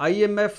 IMF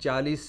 40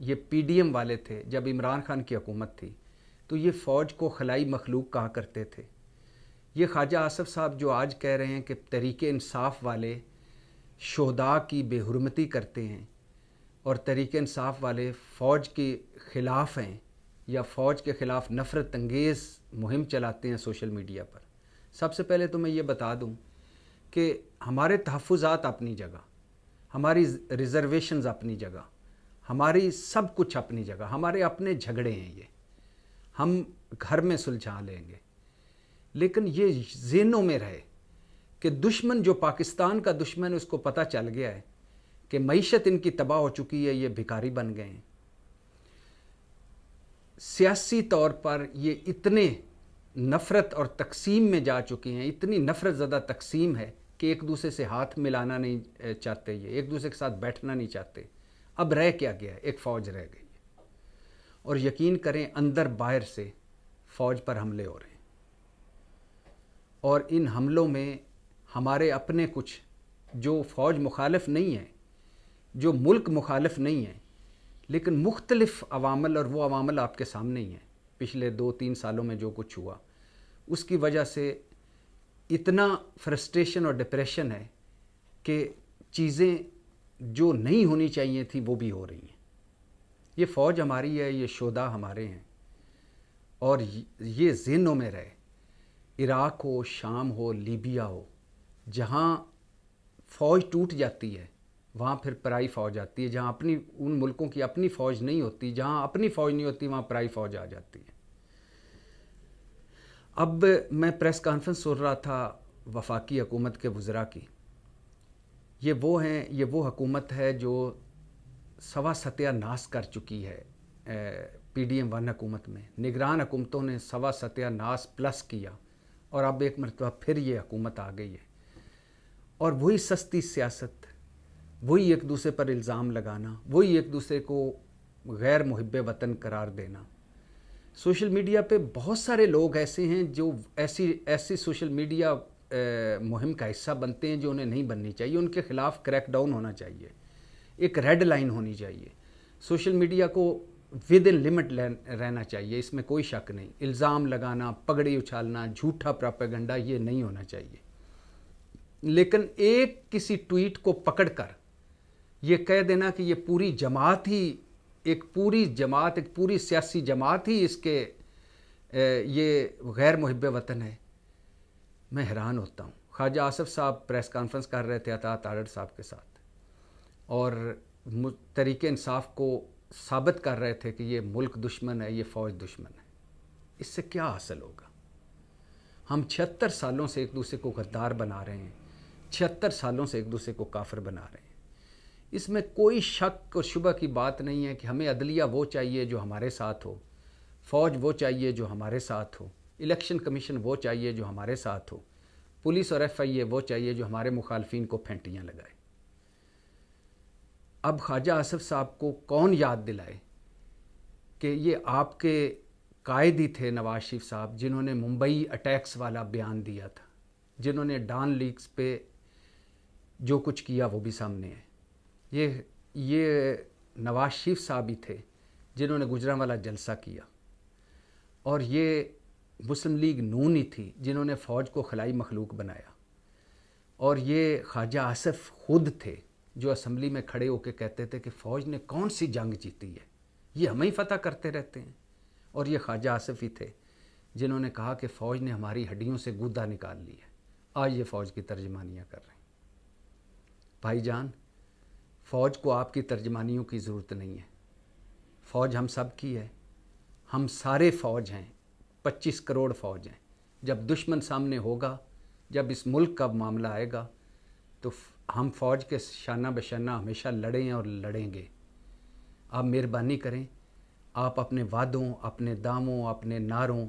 یہ PDM والے تھے، جب عمران خان کی حکومت تھی تو یہ فوج کو خلائی مخلوق کہا کرتے تھے۔ یہ خواجہ آصف صاحب جو آج کہہ رہے ہیں کہ تحریک انصاف والے شہداء کی بے حرمتی کرتے ہیں اور تحریک انصاف والے فوج کے خلاف ہیں یا فوج کے خلاف نفرت انگیز مہم چلاتے ہیں سوشل میڈیا پر، سب سے پہلے تو میں یہ بتا دوں کہ ہمارے تحفظات اپنی جگہ، ہماری ریزرویشنز اپنی جگہ، ہماری سب کچھ اپنی جگہ، ہمارے اپنے جھگڑے ہیں، یہ ہم گھر میں سلجھا لیں گے، لیکن یہ ذہنوں میں رہے کہ دشمن جو پاکستان کا دشمن ہے اس کو پتہ چل گیا ہے کہ معیشت ان کی تباہ ہو چکی ہے، یہ بھکاری بن گئے ہیں، سیاسی طور پر یہ اتنے نفرت اور تقسیم میں جا چکے ہیں، اتنی نفرت زدہ تقسیم ہے کہ ایک دوسرے سے ہاتھ ملانا نہیں چاہتے، یہ ایک دوسرے کے ساتھ بیٹھنا نہیں چاہتے۔ اب رہ کیا گیا ہے؟ ایک فوج رہ گئی ہے، اور یقین کریں اندر باہر سے فوج پر حملے ہو رہے ہیں، اور ان حملوں میں ہمارے اپنے کچھ جو فوج مخالف نہیں ہیں، جو ملک مخالف نہیں ہیں، لیکن مختلف عوامل، اور وہ عوامل آپ کے سامنے ہی ہیں، پچھلے 2-3 سالوں میں جو کچھ ہوا اس کی وجہ سے اتنا فرسٹریشن اور ڈپریشن ہے کہ چیزیں جو نہیں ہونی چاہیے تھیں وہ بھی ہو رہی ہیں۔ یہ فوج ہماری ہے، یہ شہداء ہمارے ہیں، اور یہ ذہنوں میں رہے، عراق ہو، شام ہو، لیبیا ہو، جہاں فوج ٹوٹ جاتی ہے وہاں پھر پرائی فوج آتی ہے، جہاں اپنی ان ملکوں کی اپنی فوج نہیں ہوتی، جہاں اپنی فوج نہیں ہوتی وہاں پرائی فوج آ جاتی ہے۔ اب میں پریس کانفرنس سن رہا تھا وفاقی حکومت کے وزراء کی، یہ وہ حکومت ہے جو سوا ستیہ ناس کر چکی ہے PDM 1 حکومت میں، نگران حکومتوں نے سوا ستیہ ناس پلس کیا، اور اب ایک مرتبہ پھر یہ حکومت آ گئی ہے، اور وہی سستی سیاست، وہی ایک دوسرے پر الزام لگانا، وہی ایک دوسرے کو غیر محب وطن قرار دینا۔ سوشل میڈیا پہ بہت سارے لوگ ایسے ہیں جو ایسی سوشل میڈیا مہم کا حصہ بنتے ہیں جو انہیں نہیں بننی چاہیے، ان کے خلاف کریک ڈاؤن ہونا چاہیے، ایک ریڈ لائن ہونی چاہیے، سوشل میڈیا کو ود ان لمٹ رہنا چاہیے، اس میں کوئی شک نہیں، الزام لگانا، پگڑی اچھالنا، جھوٹا پراپیگنڈا یہ نہیں ہونا چاہیے، لیکن ایک کسی ٹویٹ کو پکڑ کر یہ کہہ دینا کہ یہ پوری جماعت ہی ایک پوری سیاسی جماعت ہی اس کے یہ غیر محب وطن ہے، میں حیران ہوتا ہوں۔ خواجہ آصف صاحب پریس کانفرنس کر رہے تھے عطا تارڑ صاحب کے ساتھ، اور تحریک انصاف کو ثابت کر رہے تھے کہ یہ ملک دشمن ہے، یہ فوج دشمن ہے۔ اس سے کیا حاصل ہوگا؟ ہم 76 سالوں سے ایک دوسرے کو غدار بنا رہے ہیں، 76 سالوں سے ایک دوسرے کو کافر بنا رہے ہیں۔ اس میں کوئی شک اور شبہ کی بات نہیں ہے کہ ہمیں عدلیہ وہ چاہیے جو ہمارے ساتھ ہو، فوج وہ چاہیے جو ہمارے ساتھ ہو، الیکشن کمیشن وہ چاہیے جو ہمارے ساتھ ہو، پولیس اور FIA وہ چاہیے جو ہمارے مخالفین کو پھینٹیاں لگائے۔ اب خواجہ آصف صاحب کو کون یاد دلائے کہ یہ آپ کے قائد ہی تھے نواز شریف صاحب، جنہوں نے ممبئی اٹیکس والا بیان دیا تھا، جنہوں نے ڈان لیکس پہ جو کچھ کیا وہ بھی سامنے ہے۔ یہ نواز شریف صاحب ہی تھے جنہوں نے گجرانوالہ جلسہ کیا، اور یہ مسلم لیگ نون ہی تھی جنہوں نے فوج کو خلائی مخلوق بنایا، اور یہ خواجہ آصف خود تھے جو اسمبلی میں کھڑے ہو کے کہتے تھے کہ فوج نے کون سی جنگ جیتی ہے، یہ ہمیں ہی فتح کرتے رہتے ہیں، اور یہ خواجہ آصف ہی تھے جنہوں نے کہا کہ فوج نے ہماری ہڈیوں سے گودا نکال لی ہے، آج یہ فوج کی ترجمانیاں کر رہے ہیں۔ بھائی جان، فوج کو آپ کی ترجمانیوں کی ضرورت نہیں ہے، فوج ہم سب کی ہے، ہم سارے فوج ہیں، 25 کروڑ فوج ہیں۔ جب دشمن سامنے ہوگا، جب اس ملک کا معاملہ آئے گا تو ہم فوج کے شانہ بشانہ ہمیشہ لڑیں اور لڑیں گے۔ آپ مہربانی کریں، آپ اپنے وعدوں، اپنے داموں، اپنے نعروں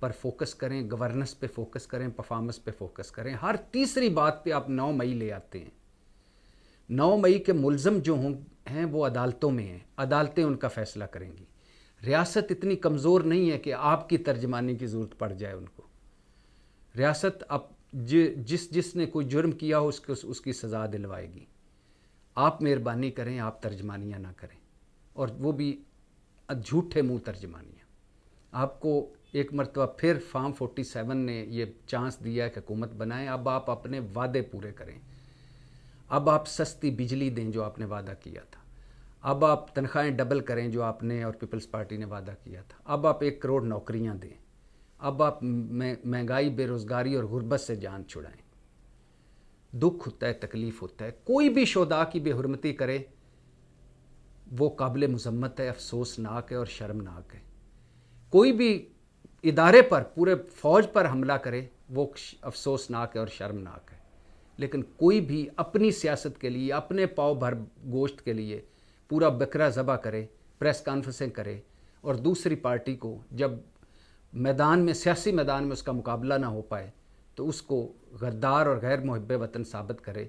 پر فوکس کریں، گورننس پہ فوکس کریں، پرفارمنس پہ فوکس کریں۔ ہر تیسری بات پہ آپ 9 مئی لے آتے ہیں۔ 9 مئی کے ملزم جو ہیں وہ عدالتوں میں ہیں، عدالتیں ان کا فیصلہ کریں گی۔ ریاست اتنی کمزور نہیں ہے کہ آپ کی ترجمانی کی ضرورت پڑ جائے ان کو۔ ریاست اب جس نے کوئی جرم کیا ہو اس کی سزا دلوائے گی۔ آپ مہربانی کریں، آپ ترجمانیاں نہ کریں۔ اور وہ بھی جھوٹے منہ ترجمانیاں. آپ کو ایک مرتبہ پھر فارم 47 نے یہ چانس دیا ہے کہ حکومت بنائیں. اب آپ اپنے وعدے پورے کریں. اب آپ سستی بجلی دیں جو آپ نے وعدہ کیا تھا. اب آپ تنخواہیں ڈبل کریں جو آپ نے اور پیپلز پارٹی نے وعدہ کیا تھا. اب آپ 1 کروڑ نوکریاں دیں. اب آپ مہنگائی، بے روزگاری اور غربت سے جان چھڑائیں. دکھ ہوتا ہے، تکلیف ہوتا ہے. کوئی بھی شہداء کی بے حرمتی کرے وہ قابل مذمت ہے، افسوسناک ہے اور شرمناک ہے. کوئی بھی ادارے پر، پورے فوج پر حملہ کرے وہ افسوسناک ہے اور شرمناک ہے. لیکن کوئی بھی اپنی سیاست کے لیے، اپنے پاؤ بھر گوشت کے لیے پورا بکرا ذبح کرے، پریس کانفرنسیں کرے، اور دوسری پارٹی کو جب میدان میں، سیاسی میدان میں اس کا مقابلہ نہ ہو پائے تو اس کو غدار اور غیر محب وطن ثابت کرے،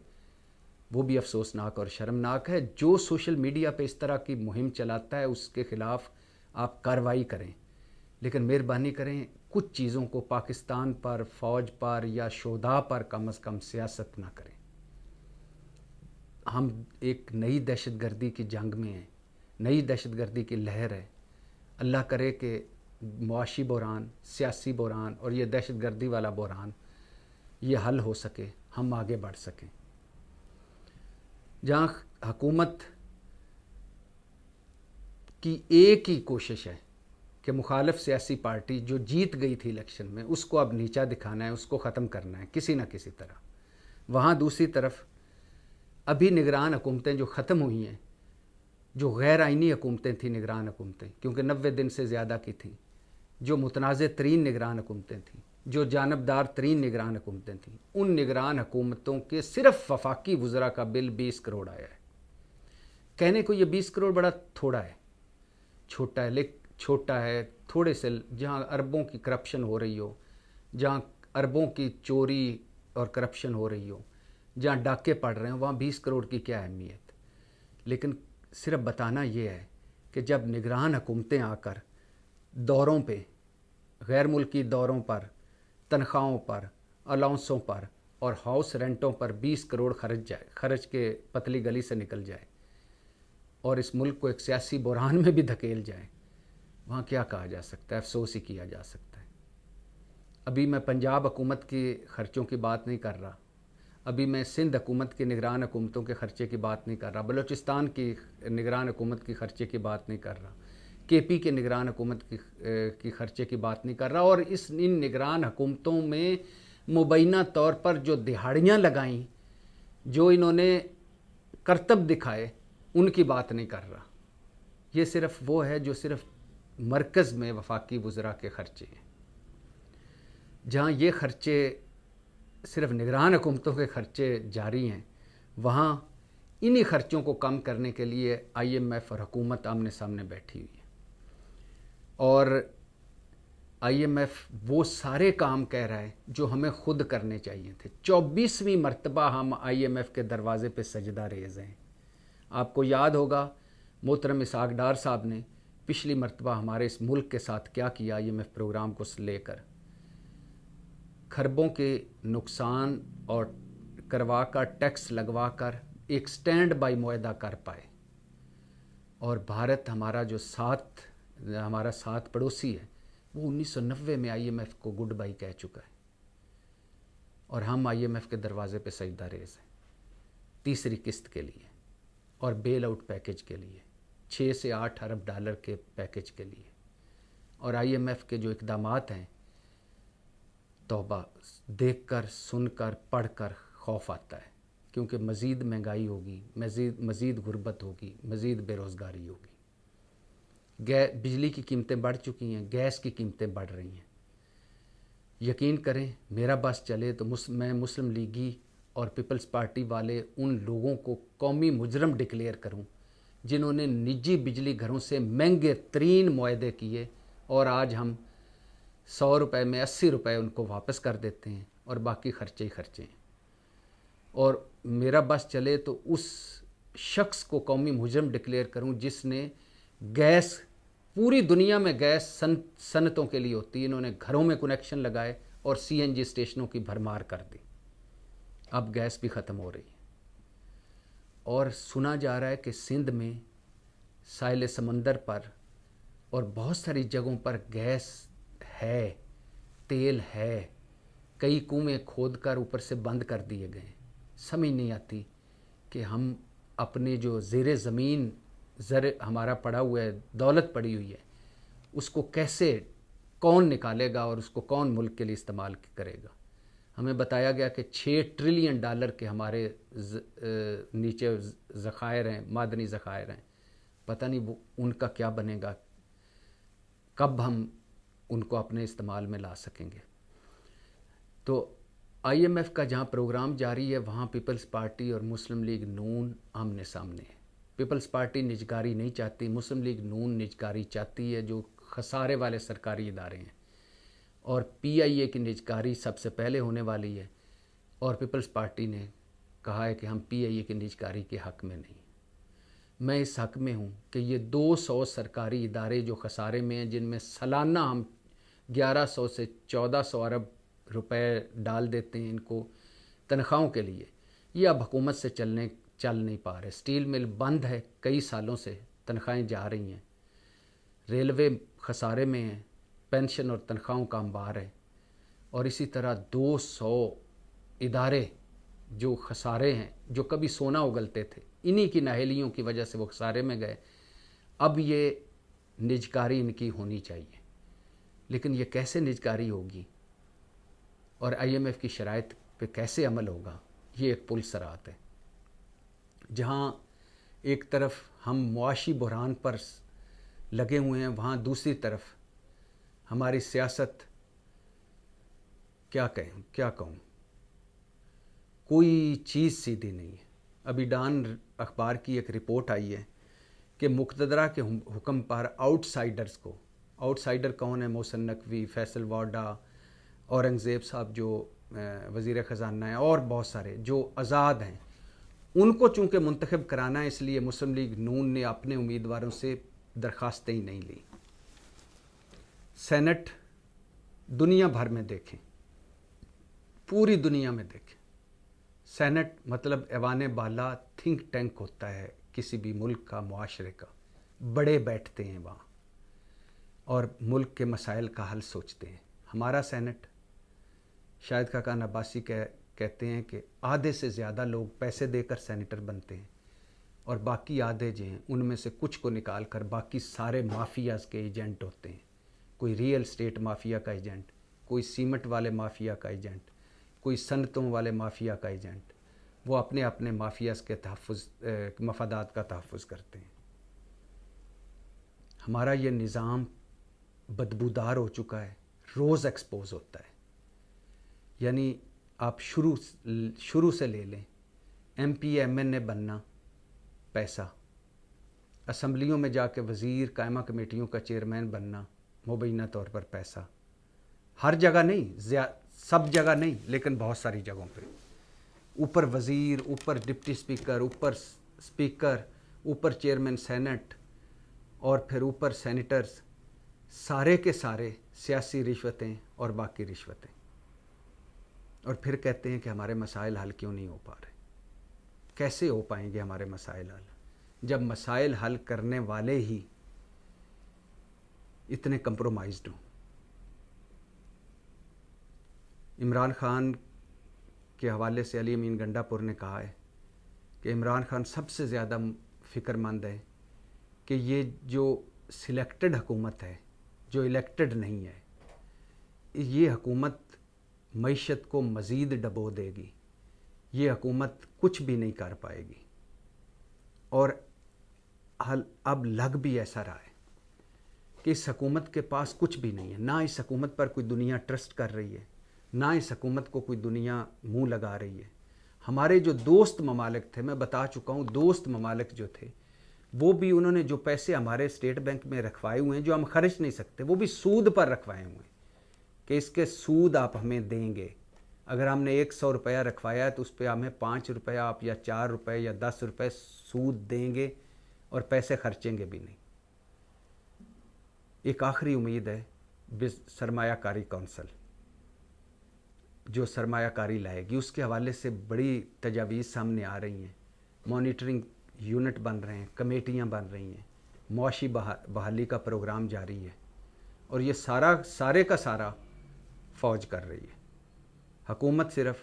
وہ بھی افسوسناک اور شرمناک ہے. جو سوشل میڈیا پہ اس طرح کی مہم چلاتا ہے اس کے خلاف آپ کارروائی کریں، لیکن مہربانی کریں کچھ چیزوں کو پاکستان پر، فوج پر یا شہداء پر کم از کم سیاست نہ کریں. ہم ایک نئی دہشت گردی کی جنگ میں ہیں، نئی دہشت گردی کی لہر ہے. اللہ کرے کہ معاشی بحران، سیاسی بحران اور یہ دہشت گردی والا بحران یہ حل ہو سکے، ہم آگے بڑھ سکیں. جہاں حکومت کی ایک ہی کوشش ہے کہ مخالف سیاسی پارٹی جو جیت گئی تھی الیکشن میں اس کو اب نیچا دکھانا ہے، اس کو ختم کرنا ہے کسی نہ کسی طرح. وہاں دوسری طرف ابھی نگران حکومتیں جو ختم ہوئی ہیں، جو غیر آئینی حکومتیں تھیں نگران حکومتیں، کیونکہ 90 دن سے زیادہ کی تھیں، جو متنازع ترین نگران حکومتیں تھیں، جو جانبدار ترین نگران حکومتیں تھیں، ان نگران حکومتوں کے صرف وفاقی وزراء کا بل 20 کروڑ آیا ہے. کہنے کو یہ 20 کروڑ بڑا تھوڑا ہے، چھوٹا ہے تھوڑے سے. جہاں اربوں کی کرپشن ہو رہی ہو، جہاں اربوں کی چوری اور کرپشن ہو رہی ہو، جہاں ڈاکے پڑ رہے ہیں، وہاں 20 کروڑ کی کیا اہمیت. لیکن صرف بتانا یہ ہے کہ جب نگران حکومتیں آ کر دوروں پہ، غیر ملکی دوروں پر، تنخواہوں پر، الاؤنسوں پر اور ہاؤس رینٹوں پر 20 کروڑ خرچ کے پتلی گلی سے نکل جائے اور اس ملک کو ایک سیاسی بحران میں بھی دھکیل جائے، وہاں کیا کہا جا سکتا ہے؟ افسوس ہی کیا جا سکتا ہے. ابھی میں پنجاب حکومت کے خرچوں کی بات نہیں کر رہا، ابھی میں سندھ حکومت کی نگران حکومتوں کے خرچے کی بات نہیں کر رہا، بلوچستان کی نگران حکومت کی خرچے کی بات نہیں کر رہا، کے پی کے نگران حکومت کی خرچے کی بات نہیں کر رہا. اور ان نگران حکومتوں میں مبینہ طور پر جو دہاڑیاں لگائیں، جو انہوں نے کرتب دکھائے، ان کی بات نہیں کر رہا. یہ صرف وہ ہے جو صرف مرکز میں وفاقی وزراء کے خرچے ہیں. جہاں یہ خرچے صرف نگران حکومتوں کے خرچے جاری ہیں، وہاں انہی خرچوں کو کم کرنے کے لیے آئی ایم ایف اور حکومت آمنے سامنے بیٹھی ہوئی ہے. اور آئی ایم ایف وہ سارے کام کہہ رہا ہے جو ہمیں خود کرنے چاہیے تھے. 24ویں مرتبہ ہم آئی ایم ایف کے دروازے پہ سجدہ ریز ہیں. آپ کو یاد ہوگا محترم اسحاق ڈار صاحب نے پچھلی مرتبہ ہمارے اس ملک کے ساتھ کیا کیا آئی ایم ایف پروگرام کو لے کر. کھربوں کے نقصان اور کروا کر، ٹیکس لگوا کر ایک سٹینڈ بائی معاہدہ کر پائے. اور بھارت ہمارا ساتھ پڑوسی ہے، وہ 1990 میں آئی ایم ایف کو گڈ بائی کہہ چکا ہے، اور ہم آئی ایم ایف کے دروازے پہ سجدہ ریز ہیں تیسری قسط کے لیے اور بیل آؤٹ پیکج کے لیے، 6 سے 8 ارب ڈالر کے پیکج کے لیے. اور آئی ایم ایف کے جو اقدامات ہیں، توبہ، دیکھ کر، سن کر، پڑھ کر خوف آتا ہے، کیونکہ مزید مہنگائی ہوگی، مزید غربت ہوگی، مزید بے روزگاری ہوگی. بجلی کی قیمتیں بڑھ چکی ہیں، گیس کی قیمتیں بڑھ رہی ہیں. یقین کریں میرا بس چلے تو میں مسلم لیگی اور پیپلز پارٹی والے ان لوگوں کو قومی مجرم ڈکلیئر کروں جنہوں نے نجی بجلی گھروں سے مہنگے ترین معاہدے کیے، اور آج ہم 100 روپے میں 80 روپے ان کو واپس کر دیتے ہیں اور باقی خرچے ہی خرچے ہیں. اور میرا بس چلے تو اس شخص کو قومی مجرم ڈکلیئر کروں جس نے گیس، پوری دنیا میں گیس صنعتوں کے لیے ہوتی ہے، انہوں نے گھروں میں کنیکشن لگائے اور سی این جی اسٹیشنوں کی بھرمار کر دی. اب گیس بھی ختم ہو رہی ہے. اور سنا جا رہا ہے کہ سندھ میں ساحل سمندر پر اور بہت ساری جگہوں پر گیس ہے، تیل ہے، کئی کنویں کھود کر اوپر سے بند کر دیے گئے ہیں۔ سمجھ نہیں آتی کہ ہم اپنے جو زیر زمین زر ہمارا پڑا ہوا ہے، دولت پڑی ہوئی ہے، اس کو کیسے کون نکالے گا اور اس کو کون ملک کے لیے استعمال کرے گا۔ ہمیں بتایا گیا کہ $6 ٹریلین کے ہمارے نیچے ذخائر ہیں، معدنی ذخائر ہیں۔ پتہ نہیں وہ ان کا کیا بنے گا، کب ہم ان کو اپنے استعمال میں لا سکیں گے۔ تو IMF کا جہاں پروگرام جاری ہے وہاں پیپلز پارٹی اور مسلم لیگ نون آمنے سامنے ہے۔ پیپلز پارٹی نجکاری نہیں چاہتی، مسلم لیگ نون نجکاری چاہتی ہے، جو خسارے والے سرکاری ادارے ہیں، اور PIA کی نجکاری سب سے پہلے ہونے والی ہے، اور پیپلز پارٹی نے کہا ہے کہ ہم PIA کی نجکاری کے حق میں نہیں۔ میں اس حق میں ہوں کہ یہ 200 سرکاری ادارے جو خسارے میں ہیں، جن میں سالانہ ہم 1100 سے 1400 ارب روپے ڈال دیتے ہیں ان کو تنخواہوں کے لیے، یہ اب حکومت سے چل نہیں پا رہے۔ سٹیل مل بند ہے، کئی سالوں سے تنخواہیں جا رہی ہیں، ریلوے خسارے میں ہیں، پینشن اور تنخواہوں کا انبار ہے، اور اسی طرح 200 ادارے جو خسارے ہیں، جو کبھی سونا اگلتے تھے، انہی کی نااہلیوں کی وجہ سے وہ خسارے میں گئے۔ اب یہ نجکاری ان کی ہونی چاہیے، لیکن یہ کیسے نجکاری ہوگی اور IMF کی شرائط پہ کیسے عمل ہوگا، یہ ایک پل صراط ہے۔ جہاں ایک طرف ہم معاشی بحران پر لگے ہوئے ہیں، وہاں دوسری طرف ہماری سیاست کیا کہوں، کوئی چیز سیدھی نہیں ہے۔ ابھی ڈان اخبار کی ایک رپورٹ آئی ہے کہ مقتدرہ کے حکم پر آؤٹ سائڈر کون ہے؟ محسن نقوی، فیصل وارڈا، اورنگزیب صاحب جو وزیر خزانہ ہیں، اور بہت سارے جو آزاد ہیں، ان کو چونکہ منتخب کرانا ہے، اس لیے مسلم لیگ نون نے اپنے امیدواروں سے درخواستیں ہی نہیں لی۔ سینٹ دنیا بھر میں دیکھیں، پوری دنیا میں دیکھیں، سینٹ مطلب ایوان بالا تھنک ٹینک ہوتا ہے کسی بھی ملک کا، معاشرے کا، بڑے بیٹھتے ہیں وہاں اور ملک کے مسائل کا حل سوچتے ہیں۔ ہمارا سینٹ، شاہد خاقان عباسی کہتے ہیں کہ آدھے سے زیادہ لوگ پیسے دے کر سینیٹر بنتے ہیں، اور باقی آدھے جو ہیں ان میں سے کچھ کو نکال کر باقی سارے مافیاز کے ایجنٹ ہوتے ہیں۔ کوئی ریئل اسٹیٹ مافیا کا ایجنٹ، کوئی سیمنٹ والے مافیا کا ایجنٹ، کوئی صنعتوں والے مافیا کا ایجنٹ، وہ اپنے مافیاز کے مفادات کا تحفظ کرتے ہیں۔ ہمارا یہ نظام بدبودار ہو چکا ہے، روز ایکسپوز ہوتا ہے۔ یعنی آپ شروع سے لے لیں، MP MN بننا پیسہ، اسمبلیوں میں جا کے وزیر، قائمہ کمیٹیوں کا چیئرمین بننا مبینہ طور پر پیسہ، ہر جگہ نہیں، سب جگہ نہیں، لیکن بہت ساری جگہوں پہ، اوپر وزیر، اوپر ڈپٹی اسپیکر، اوپر اسپیکر، اوپر چیئرمین سینٹ، اور پھر اوپر سینیٹرز، سارے کے سارے سیاسی رشوتیں اور باقی رشوتیں، اور پھر کہتے ہیں کہ ہمارے مسائل حل کیوں نہیں ہو پا رہے۔ کیسے ہو پائیں گے ہمارے مسائل حل جب مسائل حل کرنے والے ہی اتنے کمپرومائزڈ ہوں؟ عمران خان کے حوالے سے علی امین گنڈا پور نے کہا ہے کہ عمران خان سب سے زیادہ فکر مند ہے کہ یہ جو سلیکٹڈ حکومت ہے، جو الیکٹڈ نہیں ہے، یہ حکومت معیشت کو مزید ڈبو دے گی، یہ حکومت کچھ بھی نہیں کر پائے گی۔ اور اب لگ بھی ایسا رہا ہے کہ اس حکومت کے پاس کچھ بھی نہیں ہے، نہ اس حکومت پر کوئی دنیا ٹرسٹ کر رہی ہے، نہ اس حکومت کو کوئی دنیا منہ لگا رہی ہے۔ ہمارے جو دوست ممالک تھے، میں بتا چکا ہوں، دوست ممالک جو تھے، وہ بھی انہوں نے جو پیسے ہمارے اسٹیٹ بینک میں رکھوائے ہوئے ہیں، جو ہم خرچ نہیں سکتے، وہ بھی سود پر رکھوائے ہوئے ہیں کہ اس کے سود آپ ہمیں دیں گے۔ اگر ہم نے 100 روپیہ رکھوایا ہے تو اس پہ ہمیں 5 روپیہ آپ یا 4 روپے یا 10 روپے سود دیں گے، اور پیسے خرچیں گے بھی نہیں۔ ایک آخری امید ہے سرمایہ کاری کونسل، جو سرمایہ کاری لائے گی، اس کے حوالے سے بڑی تجاویز سامنے آ رہی ہیں، مانیٹرنگ یونٹ بن رہے ہیں، کمیٹیاں بن رہی ہیں، معاشی بحالی کا پروگرام جاری ہے، اور یہ سارے کا سارا فوج کر رہی ہے۔ حکومت صرف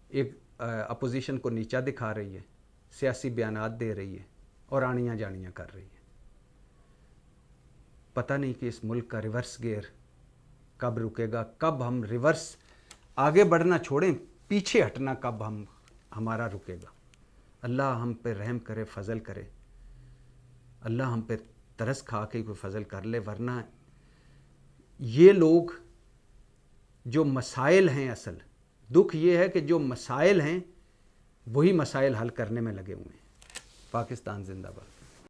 ایک اپوزیشن کو نیچا دکھا رہی ہے، سیاسی بیانات دے رہی ہے اور آنیاں جانیاں کر رہی ہے۔ پتہ نہیں کہ اس ملک کا ریورس گیئر کب رکے گا، کب ہم ریورس آگے بڑھنا چھوڑیں، پیچھے ہٹنا کب ہمارا رکے گا۔ اللہ ہم پہ رحم کرے، فضل کرے، اللہ ہم پہ ترس کھا کے کوئی فضل کر لے، ورنہ یہ لوگ جو مسائل ہیں، اصل دکھ یہ ہے کہ جو مسائل ہیں وہی مسائل حل کرنے میں لگے ہوئے ہیں۔ پاکستان زندہ باد۔